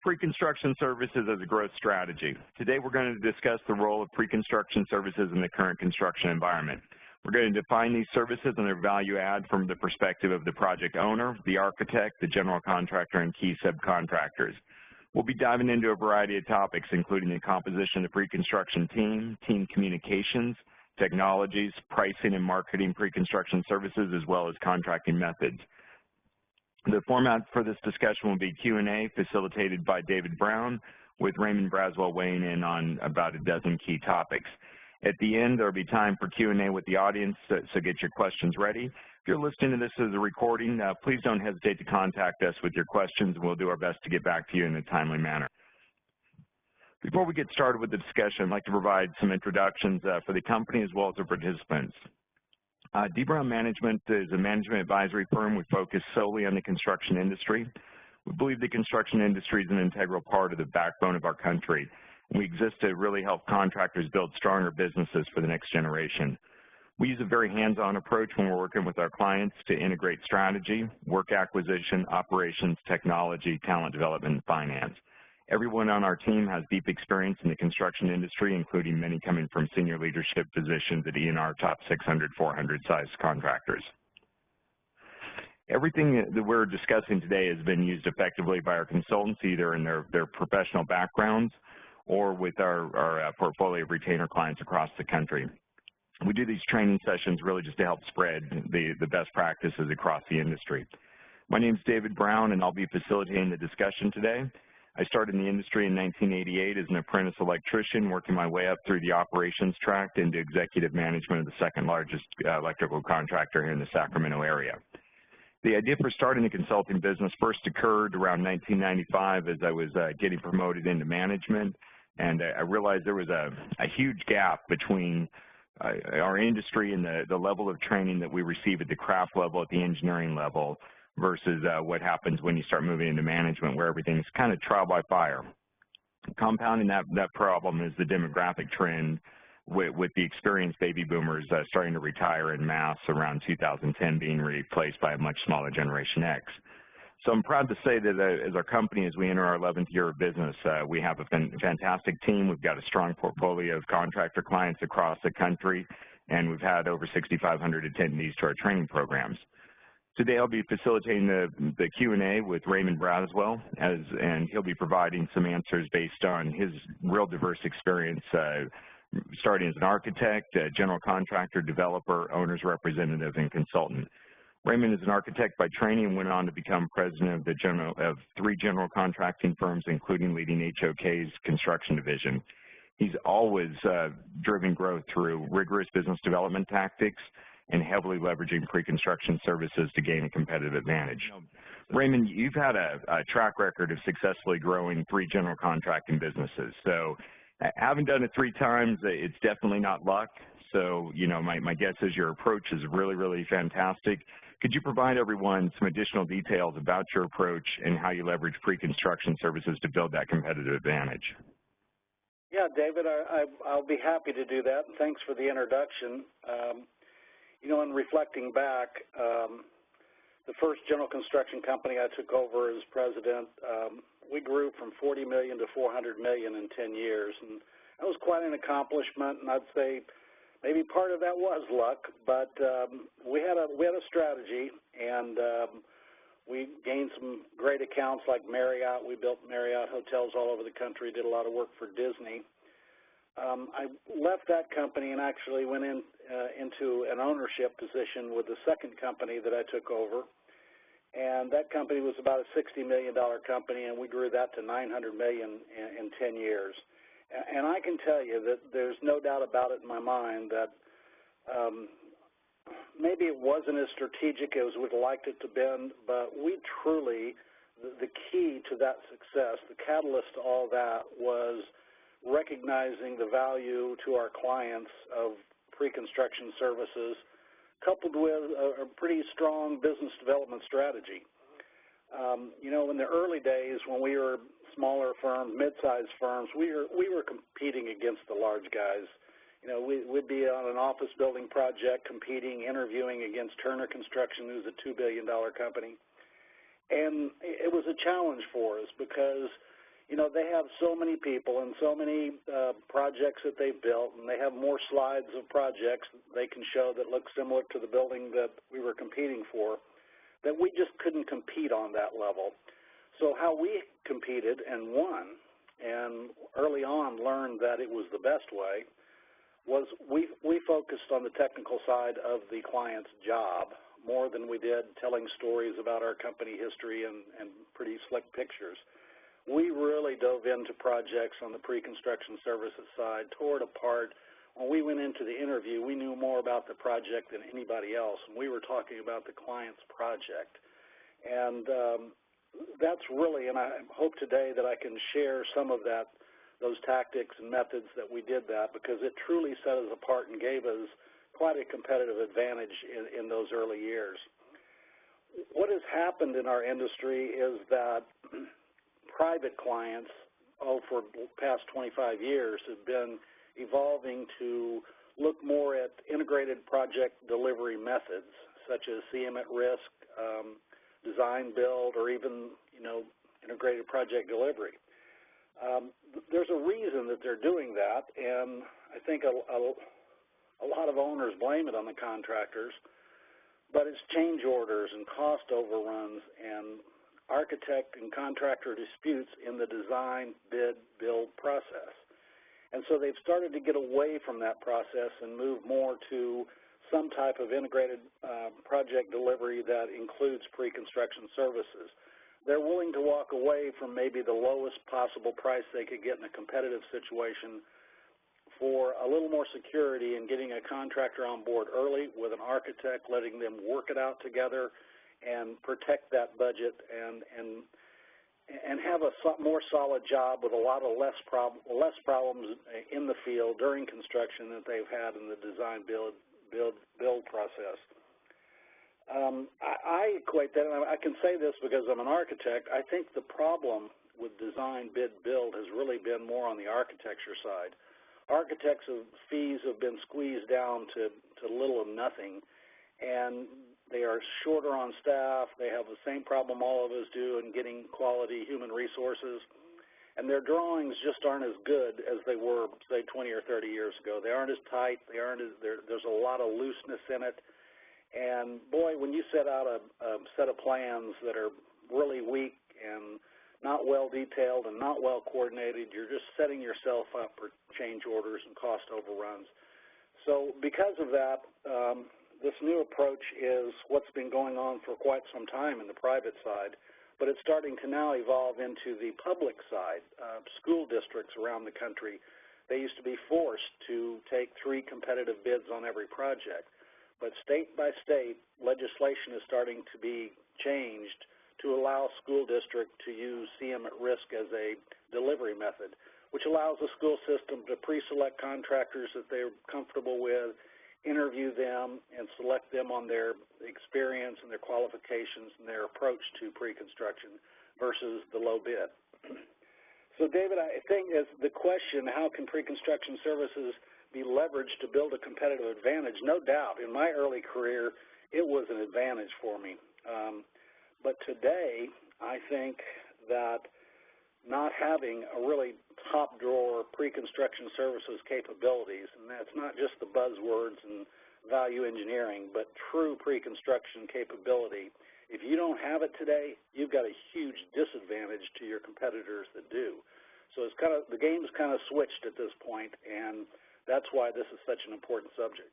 Preconstruction Services as a growth strategy. Today we're going to discuss the role of pre-construction services in the current construction environment. We're going to define these services and their value add from the perspective of the project owner, the architect, the general contractor, and key subcontractors. We'll be diving into a variety of topics, including the composition of the pre-construction team communications, technologies, pricing and marketing pre-construction services, as well as contracting methods. The format for this discussion will be Q&A facilitated by David Brown, with Raymond Braswell weighing in on about a dozen key topics. At the end, there will be time for Q&A with the audience, so get your questions ready. If you're listening to this as a recording, please don't hesitate to contact us with your questions, and we'll do our best to get back to you in a timely manner. Before we get started with the discussion, I'd like to provide some introductions for the company as well as the participants. D. Brown Management is a management advisory firm. We focus solely on the construction industry. We believe the construction industry is an integral part of the backbone of our country. We exist to really help contractors build stronger businesses for the next generation. We use a very hands-on approach when we're working with our clients to integrate strategy, work acquisition, operations, technology, talent development, and finance. Everyone on our team has deep experience in the construction industry, including many coming from senior leadership positions at ENR top 600, 400 size contractors. Everything that we're discussing today has been used effectively by our consultants, either in their professional backgrounds or with our portfolio of retainer clients across the country. We do these training sessions really just to help spread the best practices across the industry. My name is David Brown, and I'll be facilitating the discussion today. I started in the industry in 1988 as an apprentice electrician, working my way up through the operations track into executive management of the second largest electrical contractor here in the Sacramento area. The idea for starting the consulting business first occurred around 1995 as I was getting promoted into management, and I realized there was a huge gap between our industry and the level of training that we receive at the craft level, at the engineering level, versus what happens when you start moving into management, where everything's kind of trial by fire. Compounding that problem is the demographic trend with the experienced baby boomers starting to retire en masse around 2010, being replaced by a much smaller Generation X. So I'm proud to say that as our company, as we enter our 11th year of business, we have a fantastic team. We've got a strong portfolio of contractor clients across the country, and we've had over 6,500 attendees to our training programs. Today I'll be facilitating the Q&A with Raymond Braswell, and he'll be providing some answers based on his real diverse experience, starting as an architect, general contractor, developer, owner's representative, and consultant. Raymond is an architect by training and went on to become president of 3 general contracting firms, including leading HOK's construction division. He's always driven growth through rigorous business development tactics and heavily leveraging pre-construction services to gain a competitive advantage. Raymond, you've had a track record of successfully growing 3 general contracting businesses. So having done it 3 times, it's definitely not luck. So, you know, my guess is your approach is really, really fantastic. Could you provide everyone some additional details about your approach and how you leverage pre-construction services to build that competitive advantage? Yeah, David, I'll be happy to do that. Thanks for the introduction. You know, in reflecting back, the first general construction company I took over as president, we grew from $40 million to $400 million in 10 years, and that was quite an accomplishment. And I'd say maybe part of that was luck, but we had a strategy, and we gained some great accounts like Marriott. We built Marriott hotels all over the country, did a lot of work for Disney. I left that company and actually went into an ownership position with the second company that I took over, and that company was about a $60 million company, and we grew that to $900 million in 10 years. And I can tell you that there's no doubt about it in my mind that maybe it wasn't as strategic as we'd liked it to be, but we truly, the key to that success, the catalyst to all that was recognizing the value to our clients of pre-construction services, coupled with a pretty strong business development strategy. You know, in the early days when we were smaller firms, mid-sized firms, we were competing against the large guys. You know, we'd be on an office building project competing, interviewing against Turner Construction, who's a $2 billion company. And it was a challenge for us because, you know, they have so many people and so many projects that they've built, and they have more slides of projects they can show that look similar to the building that we were competing for, that we just couldn't compete on that level. So how we competed and won, and early on learned that it was the best way, was we focused on the technical side of the client's job more than we did telling stories about our company history and pretty slick pictures. We really dove into projects on the pre-construction services side, tore it apart. When we went into the interview, we knew more about the project than anybody else, and we were talking about the client's project. And that's really, and I hope today that I can share some of those tactics and methods that we did that, because it truly set us apart and gave us quite a competitive advantage in those early years. What has happened in our industry is that private clients, for the past 25 years, have been evolving to look more at integrated project delivery methods, such as CM at risk, design build, or even, you know, integrated project delivery. There's a reason that they're doing that, and I think a lot of owners blame it on the contractors, but it's change orders and cost overruns and architect and contractor disputes in the design, bid, build process. And so they've started to get away from that process and move more to some type of integrated project delivery that includes pre-construction services. They're willing to walk away from maybe the lowest possible price they could get in a competitive situation for a little more security in getting a contractor on board early with an architect, letting them work it out together and protect that budget and have a more solid job with a lot of less problems in the field during construction that they've had in the design build process. I equate that, and I can say this because I'm an architect. I think the problem with design, bid, build has really been more on the architecture side. Architects' fees have been squeezed down to little or nothing, and they are shorter on staff. They have the same problem all of us do in getting quality human resources, and their drawings just aren't as good as they were, say, 20 or 30 years ago. They aren't as tight. There's a lot of looseness in it. And, boy, when you set out a set of plans that are really weak and not well detailed and not well coordinated, you're just setting yourself up for change orders and cost overruns. So because of that, this new approach is what's been going on for quite some time in the private side, but it's starting to now evolve into the public side. School districts around the country, they used to be forced to take 3 competitive bids on every project. But state by state, legislation is starting to be changed to allow school district to use CM at risk as a delivery method, which allows the school system to pre-select contractors that they're comfortable with, interview them, and select them on their experience and their qualifications and their approach to pre-construction versus the low bid. So, David, I think as the question, how can pre-construction services be leveraged to build a competitive advantage? No doubt, in my early career, it was an advantage for me. But today, I think that not having a really top-drawer pre-construction services capabilities, and that's not just the buzzwords and value engineering, but true pre-construction capability, if you don't have it today, you've got a huge disadvantage to your competitors that do. So it's the game's kind of switched at this point, and that's why this is such an important subject.